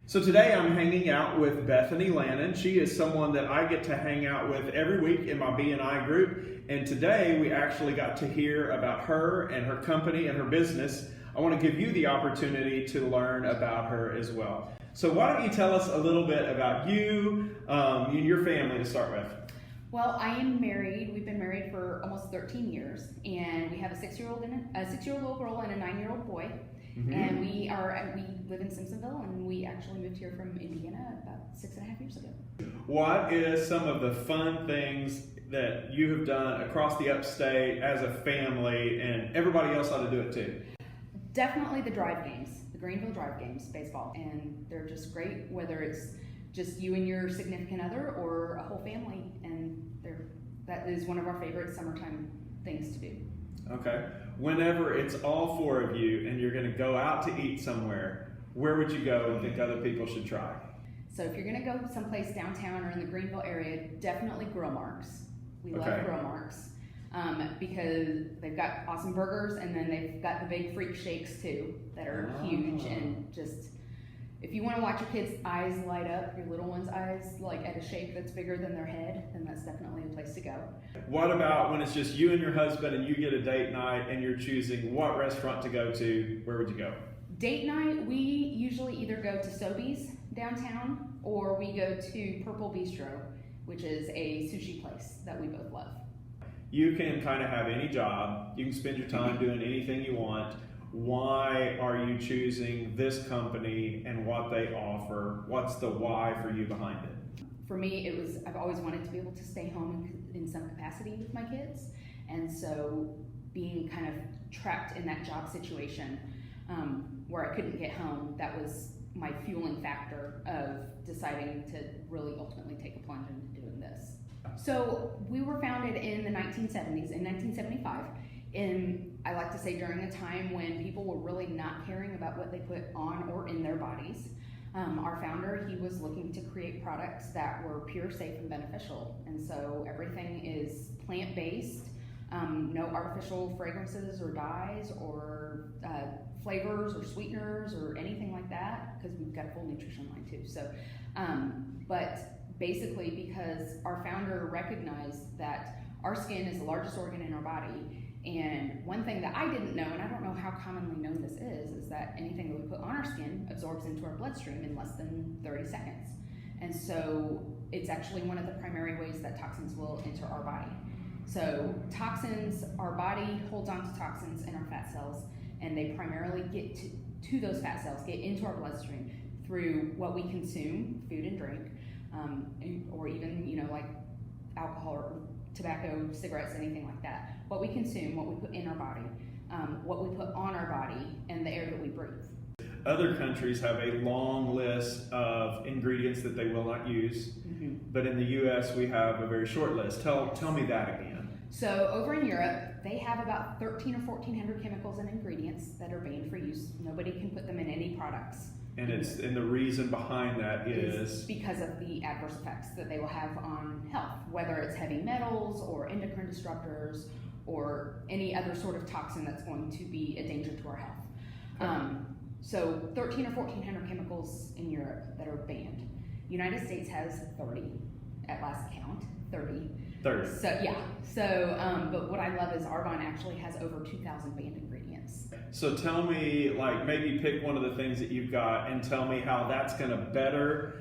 So today I'm hanging out with Bethany Lannon. She is someone that I get to hang out with every week in my BNI group. And today we actually got to hear about her and her company and her business. I want to give you the opportunity to learn about her as well. So why don't you tell us a little bit about you and your family to start with? Well, I am married. We've been married for almost 13 years, and we have a 6-year-old little girl and a 9-year-old boy. Mm-hmm. And we live in Simpsonville, and we actually moved here from Indiana about 6.5 years ago. What is some of the fun things that you have done across the upstate as a family, and everybody else ought to do it too? Definitely the drive games, the Greenville drive games, baseball, and they're just great, whether it's just you and your significant other or a whole family, and that is one of our favorite summertime things to do. Okay. Whenever it's all four of you and you're going to go out to eat somewhere, where would you go and think other people should try? So if you're going to go someplace downtown or in the Greenville area, definitely Grill Marks. We love Grill Marks because they've got awesome burgers, and then they've got the big freak shakes too that are huge, and just if you want to watch your kids' eyes light up, your little one's eyes, like at a shake that's bigger than their head, then that's definitely a place to go. What about when it's just you and your husband and you get a date night and you're choosing what restaurant to go to? Where would you go? Date night, we usually either go to Sobeys downtown or we go to Purple Bistro, which is a sushi place that we both love. You can kind of have any job. You can spend your time doing anything you want. Why are you choosing this company and what they offer? What's the why for you behind it? For me, I've always wanted to be able to stay home in some capacity with my kids. And so being kind of trapped in that job situation where I couldn't get home, that was my fueling factor of deciding to really ultimately take a plunge into doing this. So we were founded in the 1970s, in 1975. I like to say during a time when people were really not caring about what they put on or in their bodies. Our founder, he was looking to create products that were pure, safe, and beneficial. And so everything is plant-based, no artificial fragrances or dyes or flavors or sweeteners or anything like that, because we've got a full nutrition line too. So, but basically because our founder recognized that our skin is the largest organ in our body. And one thing that I didn't know, and I don't know how commonly known this is that anything that we put on our skin absorbs into our bloodstream in less than 30 seconds. And so it's actually one of the primary ways that toxins will enter our body. So toxins, our body holds on to toxins in our fat cells, and they primarily get to those fat cells, get into our bloodstream through what we consume, food and drink, or even, like alcohol or tobacco, cigarettes, anything like that. What we consume, what we put in our body, what we put on our body, and the air that we breathe. Other countries have a long list of ingredients that they will not use, but in the U.S. we have a very short list. Tell me that again. So over in Europe, they have about 1,300 or 1,400 chemicals and ingredients that are banned for use. Nobody can put them in any products. And the reason behind that is because of the adverse effects that they will have on health, whether it's heavy metals or endocrine disruptors or any other sort of toxin that's going to be a danger to our health. So 1,300 or 1,400 chemicals in Europe that are banned. United States has 30 at last count, 30. So yeah. So, but what I love is Arbonne actually has over 2,000 banned ingredients. So tell me, maybe pick one of the things that you've got and tell me how that's going to better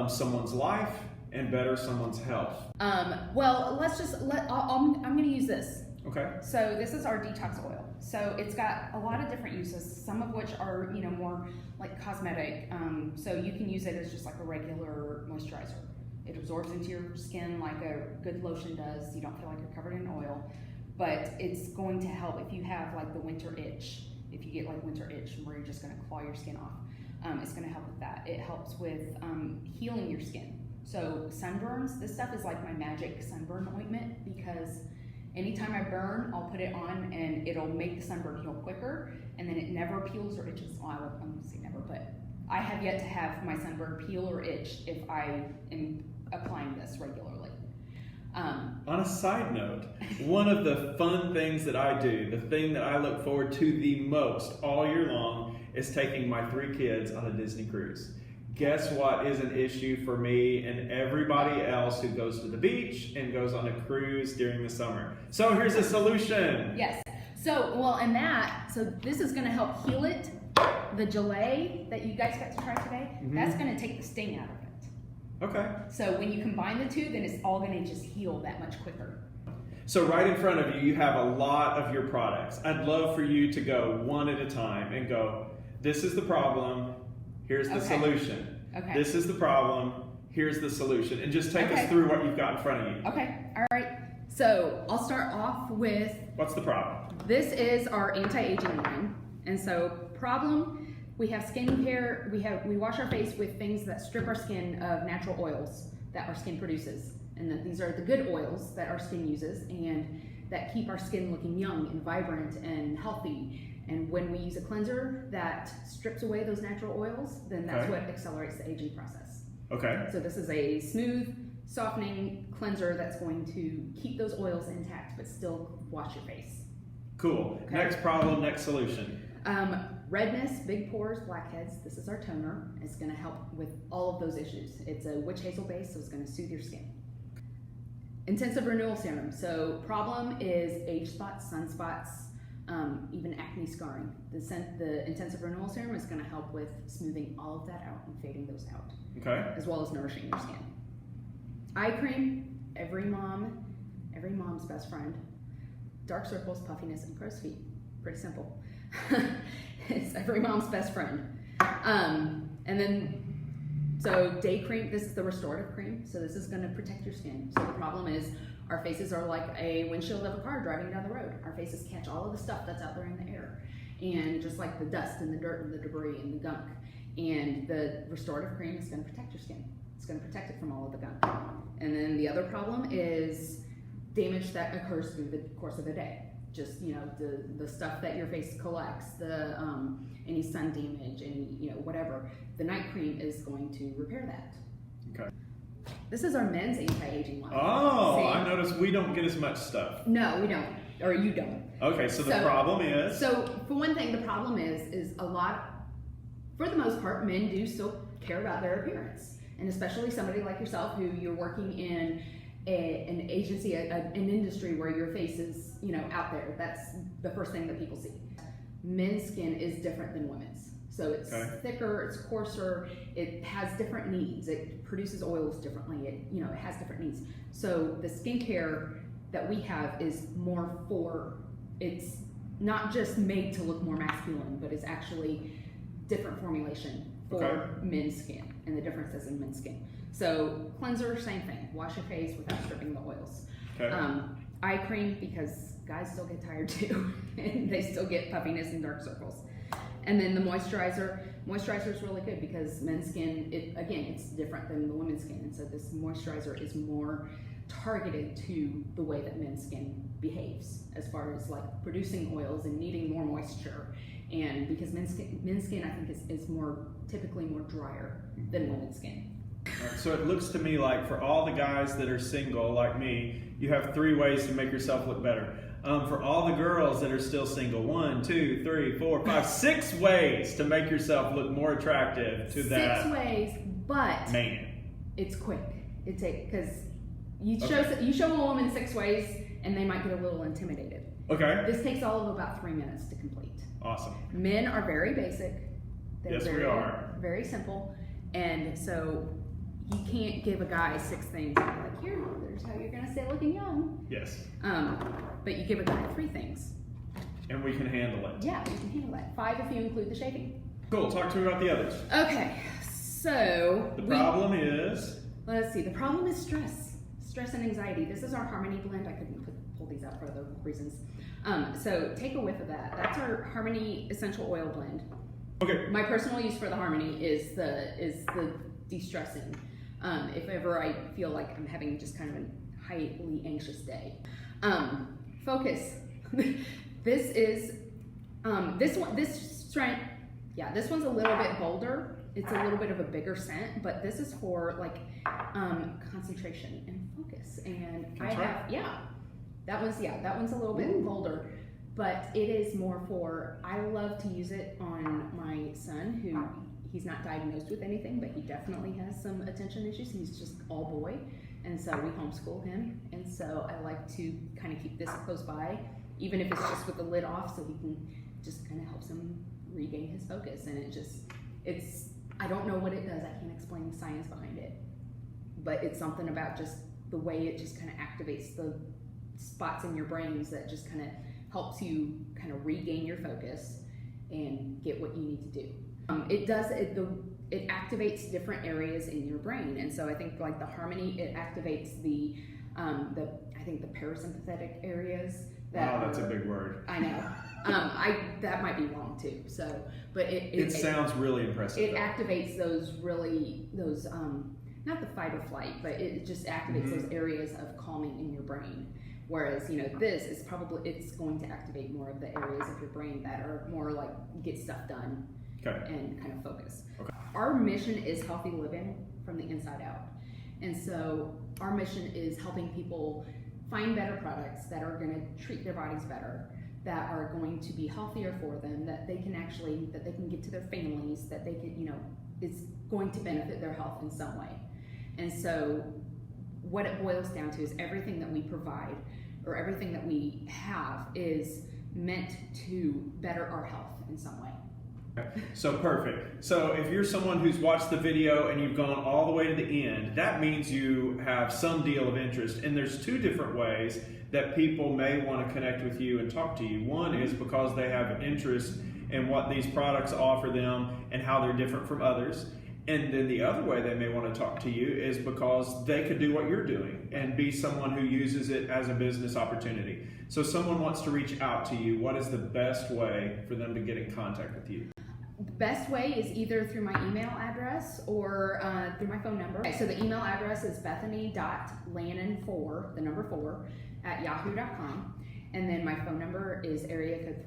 someone's life and better someone's health. Well, I'm going to use this. Okay. So this is our detox oil. So it's got a lot of different uses, some of which are, more like cosmetic. So you can use it as just like a regular moisturizer. It absorbs into your skin like a good lotion does. You don't feel like you're covered in oil, but it's going to help if you have like the winter itch. If you get like winter itch where you're just going to claw your skin off, it's going to help with that. It helps with healing your skin. So sunburns, this stuff is like my magic sunburn ointment, because anytime I burn, I'll put it on and it'll make the sunburn heal quicker, and then it never peels or itches. Well, I'm going to say never, but I have yet to have my sunburn peel or itch if I am applying this regularly. On a side note, one of the fun things that I do, the thing that I look forward to the most all year long, is taking my 3 kids on a Disney cruise. Guess what is an issue for me and everybody else who goes to the beach and goes on a cruise during the summer? So here's a solution. Yes. So, so this is going to help heal it. The gelée that you guys got to try today, that's going to take the sting out of it. Okay. So when you combine the two, then it's all going to just heal that much quicker. So right in front of you, you have a lot of your products. I'd love for you to go one at a time and go, this is the problem, here's the solution. Okay. This is the problem, here's the solution. And just take us through what you've got in front of you. Okay, all right. So I'll start off with... What's the problem? This is our anti-aging line. And so problem, we have skincare, we wash our face with things that strip our skin of natural oils that our skin produces. And that these are the good oils that our skin uses and that keep our skin looking young and vibrant and healthy. And when we use a cleanser that strips away those natural oils, then that's what accelerates the aging process. Okay. So this is a smooth, softening cleanser that's going to keep those oils intact but still wash your face. Cool. Okay. Next problem, next solution. Redness, big pores, blackheads. This is our toner. It's going to help with all of those issues. It's a witch hazel base, so it's going to soothe your skin. Intensive renewal serum. So problem is age spots, sunspots, even acne scarring. The intensive renewal serum is going to help with smoothing all of that out and fading those out. Okay. As well as nourishing your skin. Eye cream. Every mom's best friend. Dark circles, puffiness, and crow's feet. Pretty simple. It's every mom's best friend. So day cream, this is the restorative cream. So this is going to protect your skin. So the problem is our faces are like a windshield of a car driving down the road. Our faces catch all of the stuff that's out there in the air. And just like the dust and the dirt and the debris and the gunk. And the restorative cream is going to protect your skin. It's going to protect it from all of the gunk. And then the other problem is damage that occurs through the course of the day. Just, the stuff that your face collects, any sun damage, any, whatever. The night cream is going to repair that. Okay. This is our men's anti-aging line. Oh, see? I noticed we don't get as much stuff. No, we don't. Or you don't. Okay, so the problem is? So, for one thing, the problem is a lot, for the most part, men do still care about their appearance. And especially somebody like yourself who you're working in an agency, an industry where your face is, out there. That's the first thing that people see. Men's skin is different than women's. So it's thicker, it's coarser, it has different needs. It produces oils differently. It has different needs. So the skincare that we have is more it's not just made to look more masculine, but it's actually different formulation for men's skin and the differences in men's skin. So cleanser, same thing. Wash your face without stripping the oils. Okay. Eye cream, because guys still get tired too, and they still get puffiness and dark circles. And then the moisturizer. Moisturizer is really good because men's skin, it's different than the women's skin, and so this moisturizer is more targeted to the way that men's skin behaves as far as like producing oils and needing more moisture. And because men's skin I think is typically more drier than women's skin. Right, so it looks to me like for all the guys that are single like me, you have 3 ways to make yourself look better. For all the girls that are still single, 1, 2, 3, 4, 5, 6 ways to make yourself look more attractive to that 6 ways, but man. It's quick. Because you show a woman 6 ways and they might get a little intimidated. Okay. This takes all of about 3 minutes to complete. Awesome. Men are very basic. Yes, we are. Very simple. And so you can't give a guy 6 things and be like, there's how you're gonna stay looking young. Yes. But you give a guy 3 things. And we can handle it. Yeah, we can handle that. 5 if you include the shaving. Cool, talk to me about the others. Okay, so the problem is? Let's see, the problem is stress. Stress and anxiety. This is our Harmony blend. I couldn't pull these out for other reasons. So take a whiff of that. That's our Harmony essential oil blend. Okay. My personal use for the Harmony is the de-stressing. If ever I feel like I'm having just kind of a highly anxious day. Focus. This is this strength. Yeah, this one's a little bit bolder. It's a little bit of a bigger scent, but this is for like concentration and focus. And that one's a little bit bolder, but it is more for. I love to use it on my son who he's not diagnosed with anything, but he definitely has some attention issues. He's just all boy, and so we homeschool him. And so I like to kind of keep this close by, even if it's just with the lid off, so he can just kind of helps him regain his focus. And I don't know what it does. I can't explain the science behind it, but it's something about just the way it just kind of activates the spots in your brains that just kind of helps you kind of regain your focus and get what you need to do. It activates different areas in your brain, and so I think like the harmony, it activates the parasympathetic areas. Wow, that's a big word. I know. That might be wrong too. So, but it sounds really impressive. It activates those not the fight or flight, but it just activates those areas of calming in your brain. Whereas, this is it's going to activate more of the areas of your brain that are more like get stuff done and kind of focus. Okay. Our mission is healthy living from the inside out. And so our mission is helping people find better products that are going to treat their bodies better, that are going to be healthier for them, that they can get to their families, that they can, it's going to benefit their health in some way. And so what it boils down to is everything that we provide or everything that we have is meant to better our health in some way. So perfect. So if you're someone who's watched the video and you've gone all the way to the end, that means you have some deal of interest. And there's two different ways that people may want to connect with you and talk to you. One is because they have an interest in what these products offer them and how they're different from others. And then the other way they may want to talk to you is because they could do what you're doing and be someone who uses it as a business opportunity. So if someone wants to reach out to you, what is the best way for them to get in contact with you? The best way is either through my email address or through my phone number. Okay, so the email address is bethany.lannon4, the number 4, at yahoo.com. And then my phone number is area code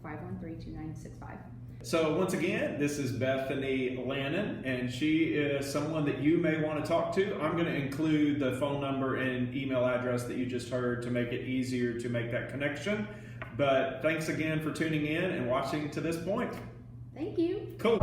317-513-2965. So once again, this is Bethany Lannon, and she is someone that you may want to talk to. I'm going to include the phone number and email address that you just heard to make it easier to make that connection. But thanks again for tuning in and watching to this point. Thank you. Cool.